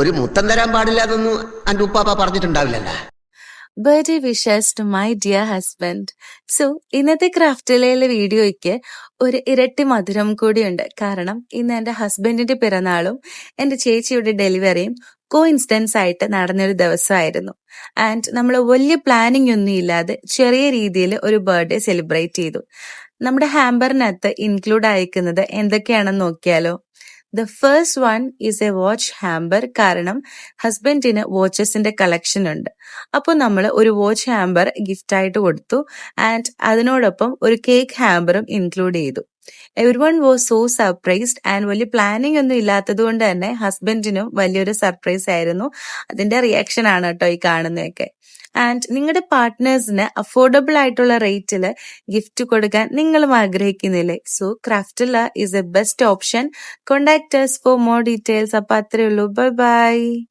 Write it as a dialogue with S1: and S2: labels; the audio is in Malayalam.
S1: ഒരു മുത്തം തരാൻ പാടില്ലാതൊന്നും അന്റെ ഉപ്പാപ്പ പറഞ്ഞിട്ടുണ്ടാവില്ലല്ലോ.
S2: Birthday wishes to my dear husband. So ഇന്നത്തെ ക്രാഫ്റ്റിലെ വീഡിയോയ്ക്ക് ഒരു ഇരട്ടി മധുരം കൂടിയുണ്ട്. കാരണം ഇന്ന് എന്റെ ഹസ്ബൻഡിന്റെ പിറന്നാളും എന്റെ ചേച്ചിയുടെ ഡെലിവറിയും കോഇൻസിഡൻസ് ആയിട്ട് നടന്നൊരു ദിവസമായിരുന്നു. ആൻഡ് നമ്മൾ വലിയ പ്ലാനിങ് ഒന്നും ഇല്ലാതെ ചെറിയ രീതിയിൽ ഒരു ബർത്ത്ഡേ സെലിബ്രേറ്റ് ചെയ്തു. നമ്മുടെ ഹാമ്പറിനകത്ത് ഇൻക്ലൂഡ് ആയിരിക്കുന്നത് എന്തൊക്കെയാണെന്ന് നോക്കിയാലോ. The first one is A watch hamper. കാരണം ഹസ്ബൻഡിന് വാച്ചസിന്റെ കളക്ഷൻ ഉണ്ട്. അപ്പോൾ നമ്മൾ ഒരു വാച്ച് ഹാമ്പർ ഗിഫ്റ്റ് ആയിട്ട് കൊടുത്തു. ആൻഡ് അതിനോടൊപ്പം ഒരു കേക്ക് ഹാമ്പറും ഇൻക്ലൂഡ് ചെയ്തു. Every one was so surprised. And വലിയ പ്ലാനിങ് ഒന്നും ഇല്ലാത്തത് കൊണ്ട് തന്നെ ഹസ്ബൻഡിനും വലിയൊരു സർപ്രൈസ് ആയിരുന്നു. അതിന്റെ റിയാക്ഷൻ ആണ് കേട്ടോ ഈ കാണുന്നതൊക്കെ. ആൻഡ് നിങ്ങളുടെ പാർട്ട്നേഴ്സിന് അഫോർഡബിൾ ആയിട്ടുള്ള റേറ്റിൽ ഗിഫ്റ്റ് കൊടുക്കാൻ നിങ്ങളും ആഗ്രഹിക്കുന്നില്ലേ? സോ ക്രാഫ്റ്റില്ല is a best option. Contact us for more details. അപ്പൊ അത്രേ ഉള്ളൂ. Bye by.